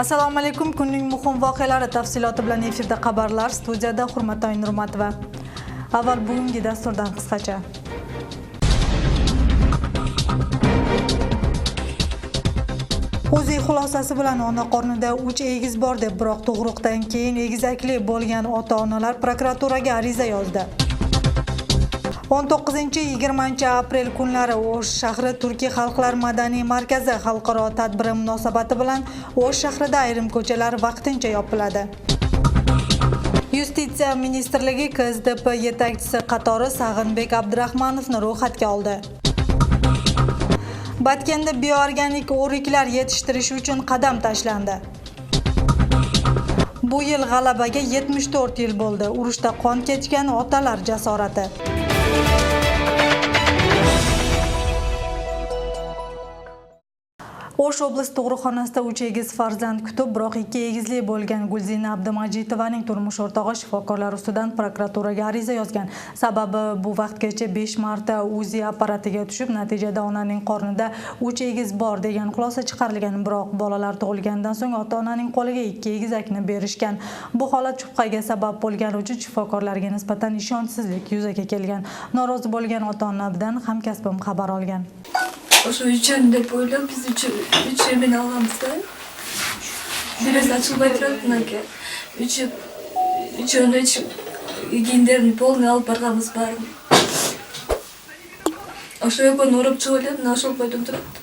Assalomu alaykum. Kunning muhim voqealari tafsiloti bilan efirda xabarlar. Studiyada Hurmatoy Nurmatova. Avval bugungi dasturdan qisqacha. O'zi xulosasi bilan ona qornida 3 egiz bor deb, biroq tug'ruqdan keyin egizakli bo'lgan ota-onalar prokuraturaga ariza yozdi. 19-20 aprel kunlari O'sh shahri Turkiy xalqlar madaniy markazi xalqaro tadbiri munosabati bilan O'sh shahrida ayrim ko'chalar vaqtincha yopiladi. Yustitsiya ministrligi KSDP yetakchisi qatori Sag'inbek Abdurahmonovni ro'yxatga oldi. Batkenda bioorganik o'riklar yetishtirish uchun qadam tashlandi. Bu yil g'alabaga 74 yil bo'ldi. Urushda qon kechgan otalar jasorati. O'sh oblast tug'ruqxonasida 3 egiz farzand kutib, biroq 2 egizli bo'lgan Gulzina Abdumajitovaning turmush o'rtog'i shifokorlar ustidan prokuraturaga ariza yozgan. Sababi bu vaqtgacha 5 marta UZI apparatiga tushib, natijada onaning qornida 3 egiz bor degan xulosa chiqarilgan. Biroq bolalar tug'ilgandan so'ng ota-onaning qo'liga 2 egizakni berishgan. Bu holat shubhaga sabab bo'lgani uchun shifokorlarga nisbatan ishonchsizlik yuzaga kelgan. Norozi bo'lgan ota-onadan hamkasbim xabar olgan. O'sha uchun deb o'ylab biz uchini olamiz-da. Biraz açılmay turadi aka. Uchini giyinlerini polni olib borganmiz bari. O'sha yo'qni urib chiqib, nashil qo'ydim turibdi.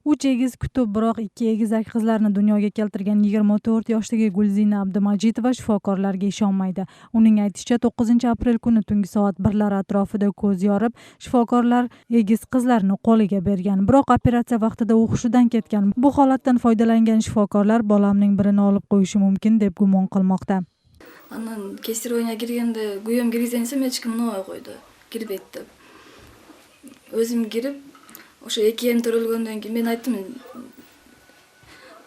3 egiz kutib, biroq 2 egizak qizlarni dunyoga keltirgan 24 yoshdagi Gulzina Abdumajitova shifokorlarga ishonmaydi. Uning aytishicha, 9-aprel kuni tungi soat 1lar atrofida ko'z yorib, shifokorlar egiz qizlarni qo'liga bergan. Biroq operatsiya vaqtida u hushidan ketgan. Bu holatdan foydalangan shifokorlar bolamning birini olib qo'yishi mumkin deb gumon qilmoqda. Anan kesirovga kirganda guyam kirgizsam hech kim noy qo'ydi. Kirbetdi. O'zim kirib o'sha ekeyin to'rilgandan keyin men aytdim,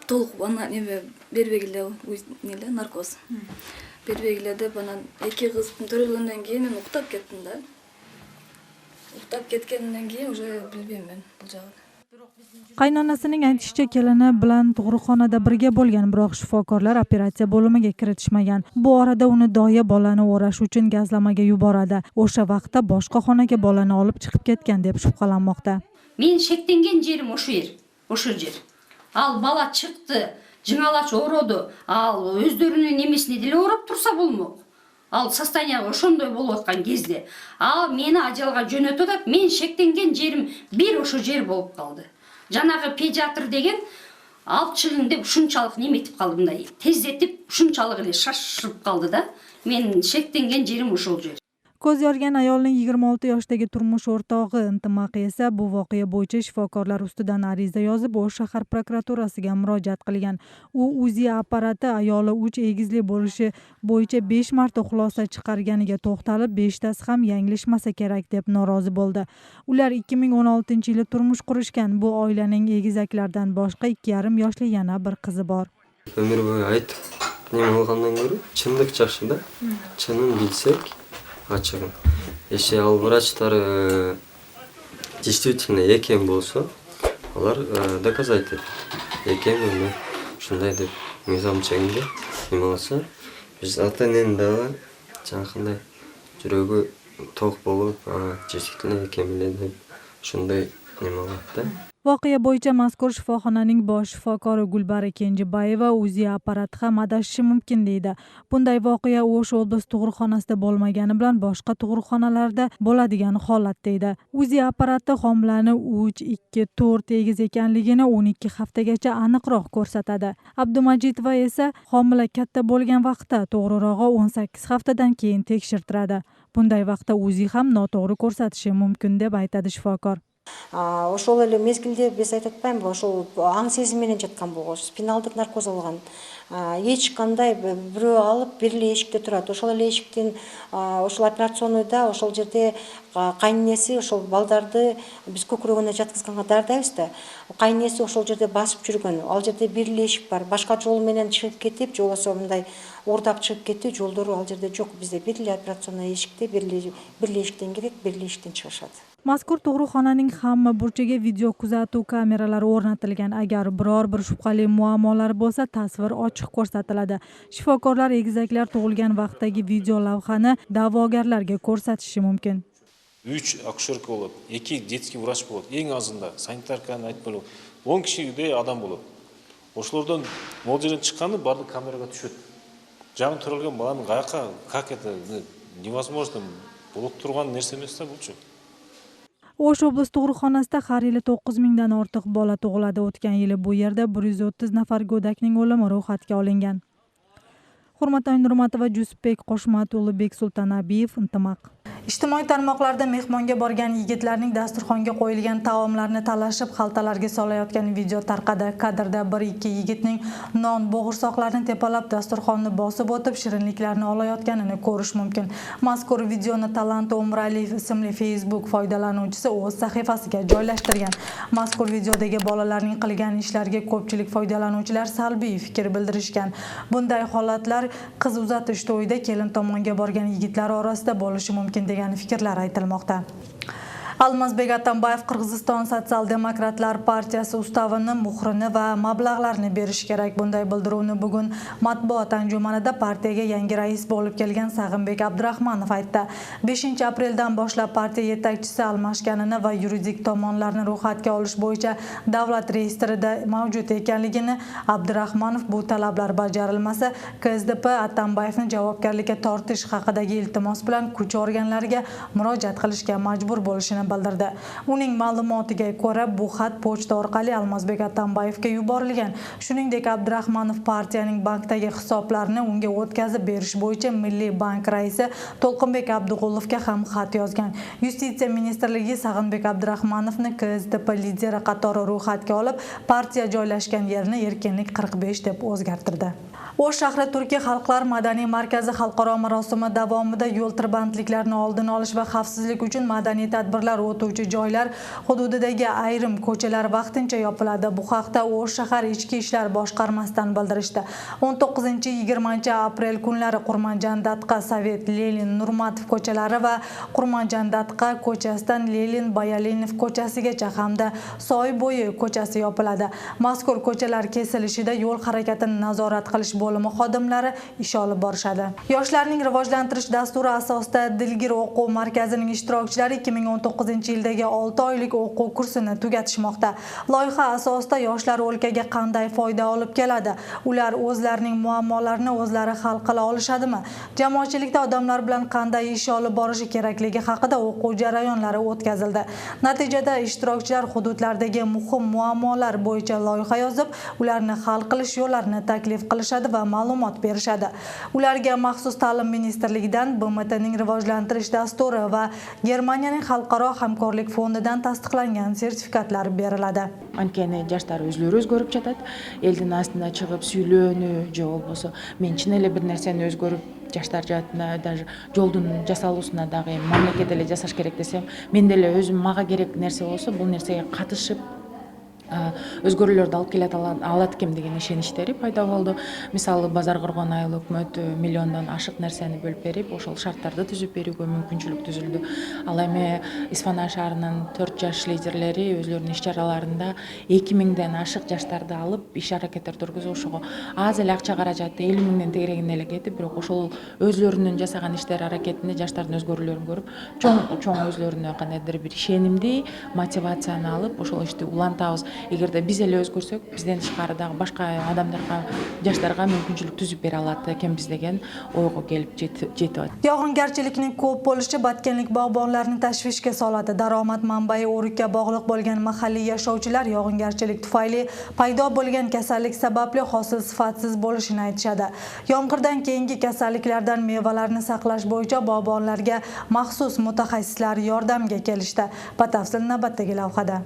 to'liq bana nima berbeglar, narkoz. Berbeglar deb bana 2 qiz to'rilgandan keyin men uxtab ketdim-da. Uxtab ketgandan keyin o'sha bilmayman bu joyni. Qaynonasining aytishicha, kelini bilan tug'ruqxonada birga bo'lgan, biroq shifokorlar operatsiya bo'limiga kiritishmagan. Bu orada uni doya bolani o'rash uchun gazlamaga yuboradi. O'sha vaqtda boshqa xonaga bolani olib chiqib ketgan deb shubhalanmoqda. Men şektengen jerim o'sha yer. Al bala chiqdi, jingalaч orodu. Al o'zlөрүнүн немесине деле орап турса болмок. Ал состояние ошондой болуп аткан кезде. Ал мени ажалга жөнөтүп атат. Мен шектенген жерим бир ошо жер болуп калды. Жанагы педиатр деген алып чыгың деп ушунчалык неметип калды, мындай тездетип ушунчалык эле шашырып калды да. Мен шектенген жерим ошол жер. Ko'z yorgan ayolning 26 yoshdagi turmush o'rtog'i Intimaq esa bu voqea bo'yicha shifokorlar ustidan ariza yozib, O'sh shahar prokuraturasiga murojaat qilgan. U UZI apparati ayoli 3 egizli bo'lishi bo'yicha 5 marta xulosa chiqarganiga to'xtalib, 5tasi ham yanglishmasa kerak deb norozi bo'ldi. Ular 2016-yili turmush qurishgan. Bu oilaning egizaklardan boshqa 2,5 yoshli yana bir qizi bor. Ömür boyu aytib, nima bo'lgandan ko'ra chinlik yaxshi-da. Chinin bilsak açığım. Al врачтар действительно ekem болса, олар доказать етеді. Ekem оны шындай деп мизам чегінде нема болса, біз ата-ененің дағы жаңағындай жүрегі тоқ болып, действительно ekem еле деп шындай nima bo'ladi. Voqea bo'yicha mazkur shifoxonaning bosh shifokori Gulbari Kenjibayeva UZI apparati ham adashishi mumkin deydi. Bunday voqea O'sh oblast tug'ruqxonasida bo'lmagani bilan boshqa tug'ruqxonalarda bo'ladigan holat deydi. UZI apparati homilani 3, 2, 4 egiz ekanligini 12 haftagacha aniqroq ko'rsatadi. Abdumajitova esa homila katta bo'lgan vaqtda, to'g'rirog'i 18 haftadan keyin tekshirtiradi. Bunday vaqtda UZI ham noto'g'ri ko'rsatishi mumkin deb aytadi shifokor. Ошол эле мезгилде биз айтып атпаймынбы, ошол аң сезим менен жаткан болгоч, спиналдык наркоз алган. Эч кандай бирөө алып, бир эле эшикте турат. Ошол эле эшиктен ошол операционныйда ошол жерде кайненеси ошол балдарды биз көкүрөгүнө жаткызганга дардайбыз да. Кайненеси ошол жерде басып жүргөн. Ал жерде бир эле эшик бар. Башка жол менен чыгып кетип, же болбосо мындай ордап чыгып кетти, жолдору ал жерде жок. Бизде бир эле операционный эшикте бир эле эшиктен кирет, бир эле эшиктен чыгышат. Mazkur tug'ruqxonaning hamma burchiga video kuzatuv kameralari o'rnatilgan. Agar biror bir shubhali muammolar bo'lsa, tasvir ochiq ko'rsatiladi. Shifokorlar egizaklar tug'ilgan vaqtdagi video lavhani da'vogarlarga ko'rsatishi mumkin. 3 акушерка болады, 2 детский врач болады, ең азында санитарканы айтып болу. 10 кишидей адам болады. Ошолордон могул жерден чыкканы барды камерага түшөт. Жаңы төрөлгөн баланын каяка, как это невозможно болуп турган нерсе эмес да булчу. O'sh oblast tug'ruqxonasida har yili 9000 dan ortiq bola tug'iladi. O'tgan yili bu yerda 130 nafar go'dakning o'limi ro'yxatga olingan. Hurmatli Nurmatova, Jusupbek Qo'shmatuli, Beksultonabiyev, Intimaq. Ijtimoiy tarmoqlarda mehmonga borgan yigitlarning dasturxonga qo'yilgan taomlarni talashib xaltalarga solayotgan video tarqadi. Kadrda 1-2 yigitning non bo'g'irsoqlarni tepalab dasturxonni bosib o'tib shirinliklarni olayotganini ko'rish mumkin. Mazkur videoni Talant Umraliyev ismli Facebook foydalanuvchisi o'z sahifasiga joylashtirgan. Mazkur videodagi bolalarning qilgan ishlariga ko'pchilik foydalanuvchilar salbiy fikr bildirishgan. Bunday holatlar qiz uzatish to'yida kelin tomonga borgan yigitlar orasida bo'lishi mumkin degan fikrlar aytilmoqda. Almazbek Atambayev Qirg'iziston Sotsial-demokratlar partiyasi ustavini, muhrini va mablag'larni berish kerak. Bunday bildiruvni bugun matbuot anjumanida partiyaga yangi rais bo'lib kelgan Sag'inbek Abdurahmonov aytdi. 5-apreldan boshlab partiya yetakchisi almashganini va yuridik tomonlarni ro'yxatga olish bo'yicha davlat reyestrida mavjud ekanligini, Abdurahmonov bu talablar bajarilmasa, KSDP Atambayevni javobgarlikka tortish haqidagi iltimos bilan kuch organlariga murojaat qilishga majbur bo'lishini bildirdi. Uning ma'lumotiga ko'ra, bu xat pochta orqali Almazbek Atambayevga yuborilgan. Shuningdek, Abdurahmonov partiyaning bankdagi hisoblarini unga o'tkazib berish bo'yicha Milliy bank raisi To'lqinbek Abdug'ullovga ham xat yozgan. Yustitsiya ministrligi Sag'inbek Abdurahmonovni KSDP lideri qatori ro'yxatga olib, partiya joylashgan yerni Erkinlik 45 deb o'zgartirdi. O'sh shahri Turkiya Xalqlar madaniy markazi xalqaro marosimi davomida yo'l tirbandliklarini oldini olish va xavfsizlik uchun madaniy tadbirlar o'tuvchi joylar hududidagi ayrim ko'chalar vaqtincha yopiladi. Bu haqda O'sh shahar Ichki ishlar boshqarmasidan bildirishdi. 19-20 aprel kunlari Qurmanjan-Datqa, Sovet, Lenin, Nurmatov ko'chalari va Qurmanjan-Datqa ko'chasidan Lenin, Bayalinov ko'chasigacha hamda Soybo'yi ko'chasi yopiladi. Mazkur ko'chalar kesilishida yo'l harakatini nazorat qilish bo'limi xodimlari ish olib borishadi. Yoshlarning rivojlantirish dasturi asosida Dilgir o'quv markazining ishtirokchilari 2019-yildagi 6 oylik o'quv kursini tugatishmoqda. Loyiha asosida yoshlar o'lkaga qanday foyda olib keladi? Ular o'zlarining muammolarini o'zlari hal qila olishadimi? Jamoatchilikda odamlar bilan qanday ish olib borishi kerakligi haqida o'quv jarayonlari o'tkazildi. Natijada ishtirokchilar hududlardagi muhim muammolar bo'yicha loyiha yozib, ularni hal qilish yo'llarini taklif qilishadi va ma'lumot berishadi. Ularga maxsus ta'lim ministrligidan, BMTning rivojlantirish dasturi va Germaniyaning xalqaro hamkorlik fondidan tasdiqlangan sertifikatlar beriladi. Анткени жаштар өзлөрү өзгөрүп жатат. Элдин астына чыгып сүйлөөнү же болбосо мен чын эле бир нерсени өзгөрүп жаштар жаатына даже жолдун жасалуусуна дагы мамлекет эле жасаш керек десем, мен деле өзүм мага керек нерсе болсо бул нерсеге катышып өзгөрүүлөрдү алып келе алат экем деген ишеничтери пайда болду. Мисалы Базар Кыргон айыл өкмөт миллиондон ашык нерсени бөлүп берип, ошол шарттарды түзүп берүүгө мүмкүнчүлүк түзүлдү. Ал эми Исфана шаарынын 4 жаш лидерлери өзлөрүнүн иш-чараларында 2000ден ашык жаштарды алып, иш аракеттер жүргүзүп, ошого аз эле акча каражаты 50 000ден тегерегине эле кетип, бирок ошол өзлөрүнүн жасаган иштер аракетинде жаштардын өзгөрүүлөрүн көрүп, чоң өзлөрүнө кандайдыр бир ишенимди, мотивацияны алып, ошол ишти улантабыз. Эгерде биз эле өзгөрсөк, бизден тышкары дагы башка адамдарга, жаштарга мүмкүнчүлүк түзүп бере алат экенбиз деген ойго келип жетип атат. Yog'ingarchilikning ko'p bo'lishi batkenlik bog'bonlarni tashvishga soladi. Daromad manbai o'rikka bog'liq bo'lgan mahalliy yashovchilar yog'ingarchilik tufayli paydo bo'lgan kasallik sababli hosil sifatsiz bo'lishini aytishadi. Yomg'irdan keyingi kasalliklardan mevalarni saqlash bo'yicha bog'bonlarga maxsus mutaxassislar yordamga kelishdi. Batafsil navbatdagi lavhada.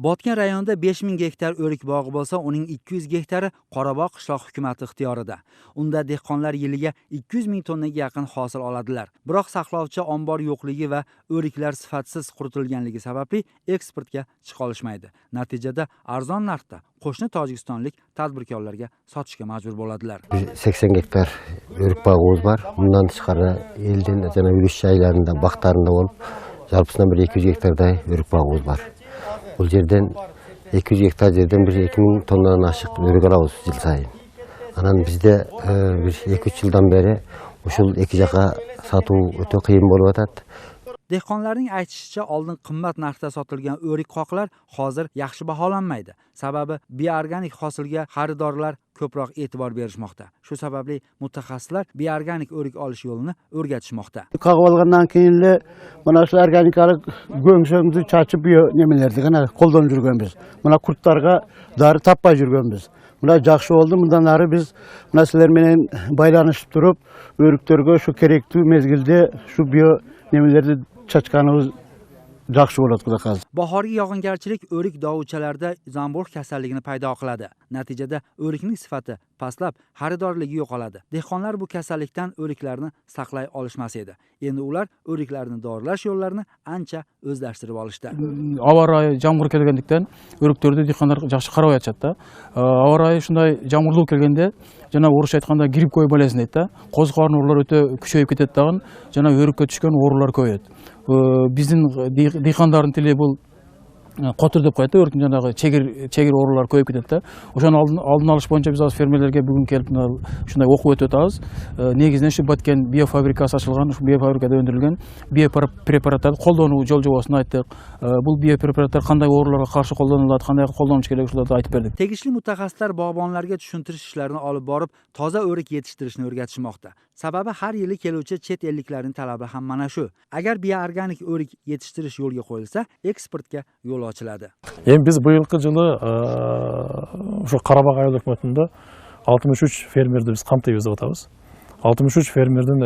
Botken rayonida 5000 gektar o'rik bog'i bo'lsa, uning 200 gektari Qorabog' qishloq hukumati ixtiyorida. Unda dehqonlar yiliga 200 000 tonnaga yaqin hosil oladilar. Biroq saqlovchi ombor yo'qligi va o'riklar sifatsiz quritilganligi sababli eksportga chiqa olishmaydi. Natijada arzon narxda qo'shni tojikistonlik tadbirkorlarga sotishga majbur bo'ladilar. 80 gektar o'rik bog'imiz bor. Bundan tashqari elden jana yurish joylarida, baqtarında bo'lib, жалпысынан bir 200 гектардай өрік бағымыз бар. Бұл жерден 200 гектар жерден bir 2000 тоннадан ашық өрік алабыз жыл сайын. Анан bizde bir 2-3 жылдан beri ушул эки жака сатуу өтө кыйын болуп атат. Dehqonlarning aytishicha, oldin qimmat narxda sotilgan o'rik qoqlar hozir yaxshi baholanmaydi. Sababi bioorganik hosilga xaridorlar ko'proq e'tibor berishmoqda. Shu sababli mutaxassislar bioorganik o'rik olish yo'lini o'rgatishmoqda. Qag'ib olgandan keyin mana shu organikalik go'ngshimizni chachib nemelerdi, ana qo'ldan yurganmiz. Mana kurtlarga dori topmay yurganmiz. Buna жақсы oldu. Bundan ары biz sizler menen baylanışıp durup örüklerge şu kerekli mezgilde şu biyo nemelerdi çachqanimiz жақсы bo'ladi xudo qalasa. Bahorgi yog'ingarchilik o'rik dovulchalarida zamburug' kasalligini paydo qiladi. Natijada o'rikning sifati pastlab, xaridorligi yo'qoladi. Dehqonlar bu kasallikdan o'riklarni saqlay olishmas edi. Endi ular o'riklarni doralash yo'llarini ancha o'zlashtirib olishdi. Ауа райы жаңбыр келгендіктен өріктерді дихандар жақсы қарабай жатады. Ауа райы шундай жаңбырлуу келгенде жана орысша айтканда грибковый болезнь дейт да. Козгоорун оорулар өтө күчөйүп кетет дагы, жана өрүккө түшкөн оорулар көбөйөт. Биздин дихандардын тили бул Qotır деп коет, өрүктүн жанагы чегир оорулар көбөйүп кетет да. Ошону алдын алыш боюнча биз азыр фермерлерге бүгүн келип ушундай окуп өтүп атабыз. Негизинен ушу Баткен биофабрикасы ачылган, ушу биофабрикада өндүрүлгөн биопрепараттарды колдонуу жол жобосун айттык. Бул биопрепараттар кандай ооруларга каршы колдонулат, кандай колдонуш керек, ушуларды айтып бердик. Tegishli mutaxassislar bog'bonlarga tushuntirish ishlarini olib borib, toza o'rik yetishtirishni o'rgatishmoqda. Sababi har yili keluvchi chet elliklarning talabi ham mana shu. Agar bioorganik o'rik yetishtirish yo'lga qo'yilsa, eksportga yo'l ochiladi. Endi biz bu yilgi жылы o'sha Qarabağ ayol hukumatida 63 fermerni biz qamtib o'tamiz. 63 fermerdan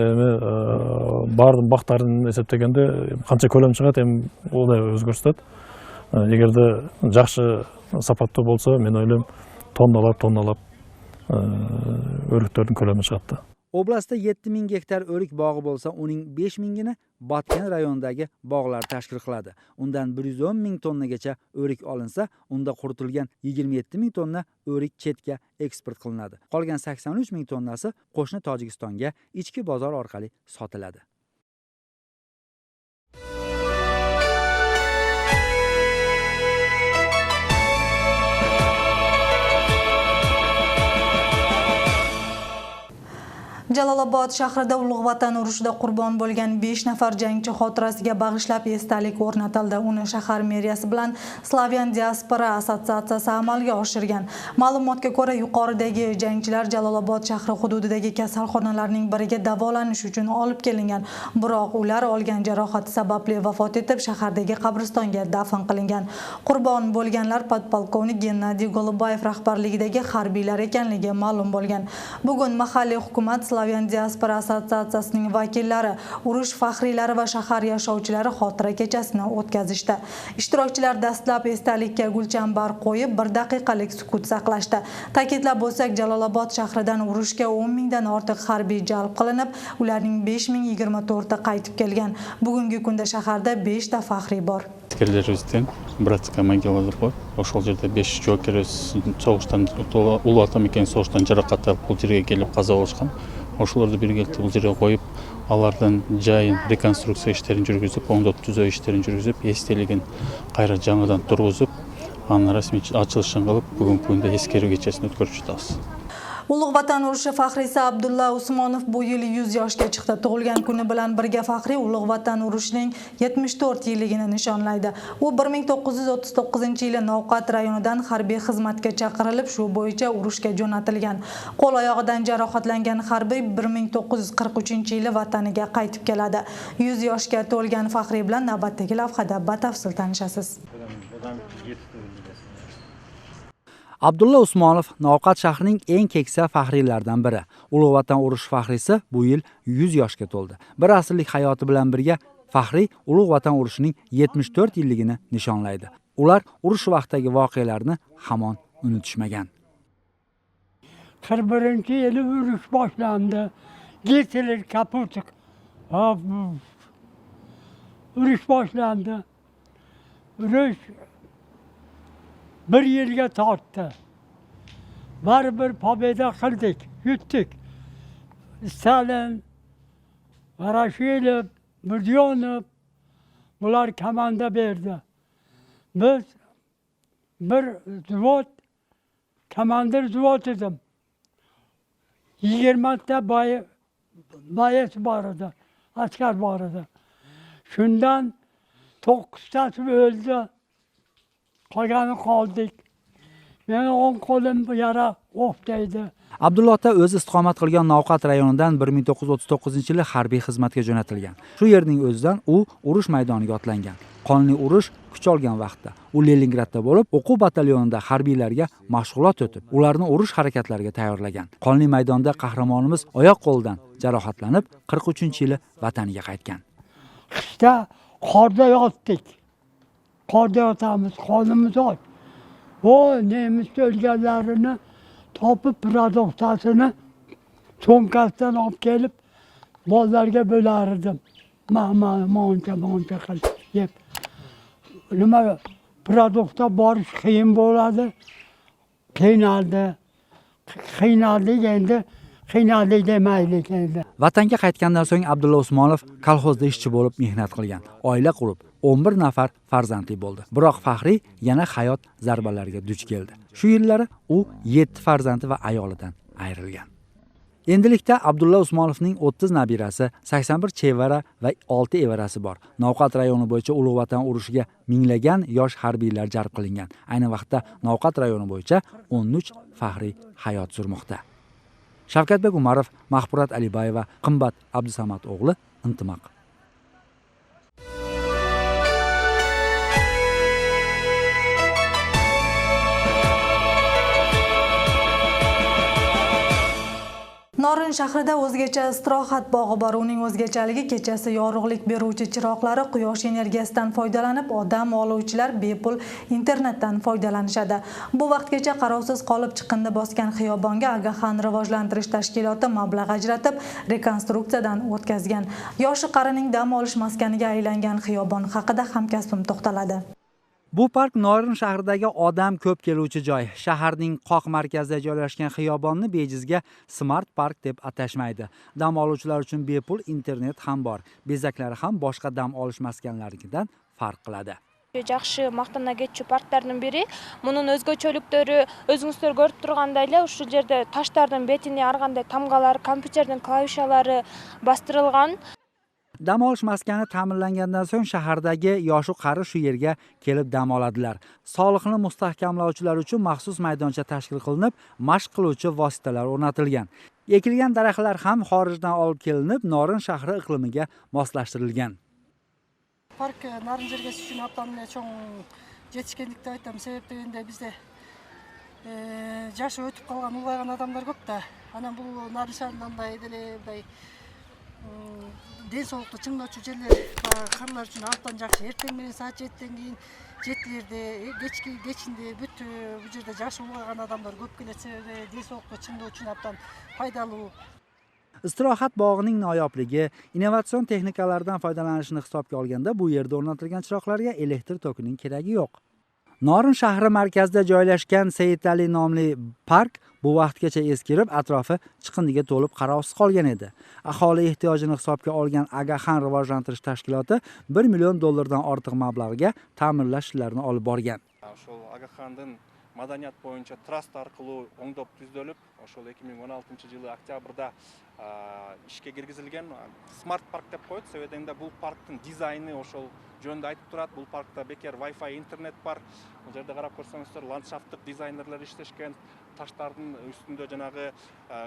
bardın baqtарын есептегенде qancha ko'lam chiqadi, ham uni o'zgartiradi. Agarda yaxshi sapatda bo'lsa, men o'ylayman tonnalab o'riklarning ko'lami chiqadi. Oblastda 7000 gektar o'rik bog'i bo'lsa, uning 5000 gini Botken rayonidagi bog'lar tashkil qiladi. Undan 110 ming tonnagacha o'rik olinsa, unda quritilgan 27 ming tonna o'rik chetga eksport qilinadi. Qolgan 83 ming tonnasi qo'shni Tojikistonga ichki bozor orqali sotiladi. Jalolobod shahrida Ulug' Vatan urushida qurbon bo'lgan 5 nafar jangchi xotirasiga bag'ishlab esdalik o'rnatildi. Uni shahar meriyasi bilan Slavian diaspora assotsiatsiyasi amalga oshirgan. Ma'lumotga ko'ra, yuqoridagi jangchilar Jalolobod shahri hududidagi kasalxonalarning biriga davolanish uchun olib kelingan. Biroq ular olgan jarohati sababli vafot etib, shahardagi qabristonga dafn qilingan. Qurbon bo'lganlar podpolkovnik Gennadiy Golubayev rahbarligidagi harbiylar ekanligi ma'lum bo'lgan. Bugun mahalliy hukumat Slavian diaspora assotsiatsiyasining vakillari, urush faxriylari va shahar yashovchilari xotira kechasini o'tkazishdi. Ishtirokchilar dastlab esdalikka gulchambar qo'yib, 1 daqiqalik sukut saqlashdi. Ta'kidlab bo'lsak, Jalolobod shahridan urushga 10 mingdan ortiq harbiy jalb qilinib, ularning 5024 ta qaytib kelgan. Bugungi kunda shaharda 5 ta faxriy bor. Askerlerimizden bratska могилалар бар. Ошол жерде 5 жокерибиз согуштан улуу атам экен согуштан жаракат алып бул жерге келип каза болушкан. Ошолорду биргеликте бул жерге коюп, алардан жайын реконструкция иштерин жүргүзүп, оңдоп түзөө иштерин жүргүзүп, эстелигин кайра жаңыдан тургузуп, анын расмий ачылышын кылып, бүгүнкү күндө эскерүү кечесин өткөрүп жатабыз. Ulug' Vatan urushi faxriysi Abdulla Usmonov bu yil 100 yoshga chiqdi. Tug'ilgan kuni bilan birga faxriy Ulug' Vatan urushining 74 yilligini nishonlaydi. U 1939-yili Novqat rayonidan harbiy xizmatga chaqirilib, shu bo'yicha urushga jo'natilgan. Qo'l oyog'idan jarohatlangan harbiy 1943-yili vataniga qaytib keladi. 100 yoshga to'lgan faxriy bilan navbatdagi lavhada batafsil tanishasiz. Abdulla Usmonov Novqat shahrining eng keksa faxriylaridan biri. Ulug' Vatan urush faxriysi bu yil 100 yoshga to'ldi. Bir asrlik hayoti bilan birga faxriy Ulug' Vatan urushining 74 yilligini nishonlaydi. Ular urush vaqtidagi voqealarni hamon unutishmagan. 41-yili urush boshlandi. Gitler Kaputik. Urush boshlandi. Urush 1 yilga tortdi. Baribir pobeda qildik, yutdik. Stalin, Vorosheyev, Budyonov, Bular komanda berdi. Biz bir zvod, komandir zvod edim. 20 ta bayes var edi, askar var edi. Shundan 9tasi o'ldi. Qolgani qoldik. Meni o'ng qo'lim yara o'qdaydi. Abdulla ota o'zi istiqomat qilgan Navqat rayonidan 1939-yili harbiy xizmatga jo'natilgan. Shu yerning o'zidan u urush maydoniga otlangan. Qonli urush kuch olgan vaqtda u Leningradda bo'lib, o'quv batalyonida harbiylarga mashg'ulot o'tib, ularni urush harakatlariga tayyorlagan. Qonli maydonda qahramonimiz oyoq qo'ldan jarohatlanib, 43-yili vataniga qaytgan. Qishda qorda yotdik. Qorda yotamiz, qonimiz och. O nemis o'lganlarini topib produktasini so'mkasidan olib kelib bolalarga bo'lar edim. Moncha qilib yeb. Nima produktga borish qiyin bo'ladi. Qiynaldik endi. Qiynaldik demaylik endi. Vatanga qaytgandan so'ng Abdulla Usmonov kolxozda ishchi bo'lib mehnat qilgan. Oila qurib 11 nafar farzandli bo'ldi. Biroq Faxriy yana hayot zarbalariga duch keldi. Shu yillari u 7 farzandi va ayolidan ayrilgan. Endilikda Abdulla Usmonovning 30 nabirasi, 81 chevara va 6 evarasi bor. Navqat rayoni bo'yicha Ulug' Vatan urushiga minglagan yosh harbiylar jalb qilingan. Ayni vaqtda Navqat rayoni bo'yicha 13 faxriy hayot surmoqda. Shavkatbek Umarov, Mahburat Alibayeva, Qimbat Abdusamad o'g'li, Intimaq. Norin shahrida o'zgacha istirohat bog'i bor. Uning o'zgachaligi kechasi yorug'lik beruvchi chiroqlari quyosh energiyasidan foydalanib, odam oluvchilar bepul internetdan foydalanishadi. Bu vaqtgacha qarovsiz qolib chiqindi bosgan xiyobonga Agaxan rivojlantirish tashkiloti mablag' ajratib, rekonstruksiyadan o'tkazgan. Yoshi qarining dam olish maskaniga aylangan xiyobon haqida hamkasbim to'xtaladi. Bu park Norin shahridagi odam ko'p keluvchi joy. Shaharning qoq markazida joylashgan xiyobonni bejizga Smart Park deb atashmaydi. Dam oluvchilar uchun bepul internet ham bor. Bezaklari ham boshqa dam olish maskanlaridan farq qiladi. Жақшы мақтана кетчү парктардын бири. Мунун өзгөчөлүктөрү өзүңүздөр көрүп тургандай эле ушул жерде таштардын бетине ар кандай тамгалар, компьютердин клавишалары бастырылган. Dam olish maskani ta'minlangandan so'ng shahardagi yoshu qari shu yerga kelib dam oladilar. Sog'liqni mustahkamlovchilar uchun maxsus maydoncha tashkil qilinib, mashq qiluvchi vositalar o'rnatilgan. Ekilgan daraxtlar ham xorijdan olib kelinib, Norin shahri iqlimiga moslashtirilgan. Park Norin jergesi uchun abdan cho'ng жетишкендикти айтам. Себеп дегенде бизде жашы өтүп калган, улгайган адамдар көп да. Анан бул Norin шаарындай деле ден соолукту чыңдоочу жерлер карлар үчүн абдан жакшы. Эртең менен саат 7ден кийин жетилерде, кечинде бүт бул жерде жашы улгайган адамдар көп келет. Себеби ден соолукту чыңдоо үчүн абдан пайдалуу. Istirohat bog'ining noyobligi, innovatsion texnikalardan foydalanishni hisobga olganda bu yerda o'rnatilgan chiroqlarga elektr tokining keragi yo'q. Norin shahri markazida joylashgan Saidali nomli park bu vaqtgacha eskirib, atrofi chiqindiga to'lib qarovsiz qolgan edi. Aholi ehtiyojini hisobga olgan Agaxan rivojlantirish tashkiloti $1 million ortiq mablag'ga ta'mirlash ishlarini olib borgan. Ошол Agaxandын маданият боюнча траст аркылуу оңдоп түздөлүп, ошол 2016-жылы октябрда ишке киргизилген Smart Park деп коет. Себебинде бул парктын дизайны ошол жөнүндө айтып турат. Бул паркта бекер Wi-Fi интернет бар. Бул жерде карап көрсөңүздөр ландшафттык дизайнерлер иштешкен. Таштардын үстүндө жанагы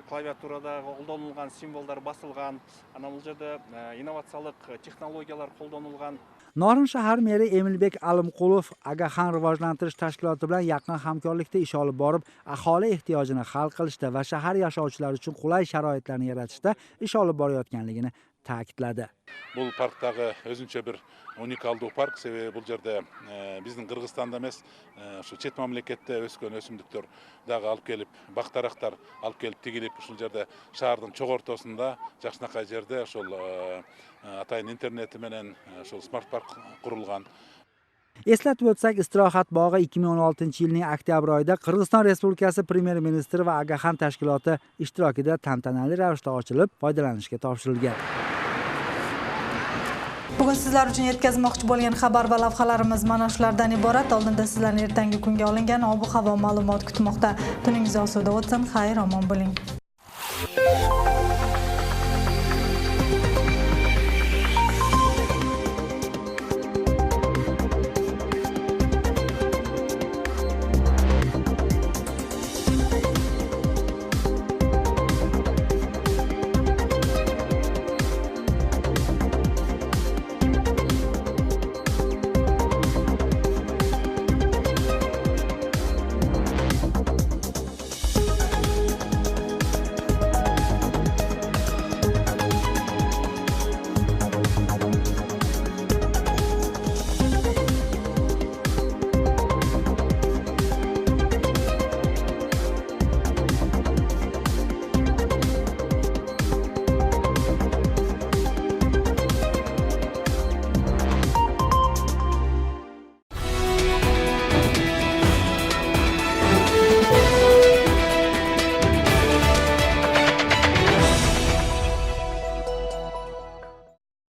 клавиатурада колдонулган символдор басылган. Анан бул жерде инновациялык технологиялар колдонулган. Norin shahar meri Emilbek Alimqulov Agaxan rivojlantirish tashkiloti bilan yaqin hamkorlikda ish olib borib, aholi ehtiyojini hal qilishda va shahar yashovchilari uchun qulay sharoitlarni yaratishda ish olib borayotganligini ta'kidladi. Бул парктагы өзүнчө бир уникалдуу парк. Себеби бул жерде биздин Кыргызстанда эмес, ушу чет мамлекетте өскөн өсүмдүктөр дагы алып келип, бактарактар алып келип тигилип, ушул жерде шаардын чок ортосунда жакшынакай жерде ошол атайын интернети менен ошол Smart Park курулган. Eslatib o'tsak, istirohat bog'i 2016-yilning oktyabr oyida Qirg'iziston Respublikasi Premyer ministri va Agaxan tashkiloti ishtirokida tantanali ravishda ochilib, foydalanishga topshirilgan. Bugun sizlar uchun yetkazmoqchi bo'lgan xabar va lavhalarimiz mana shulardan iborat. Oldinda sizlarni ertangi kunga olingan ob-havo ma'lumot kutmoqda. Tuningiz osuda o'tsin. Xayr, omon bo'ling.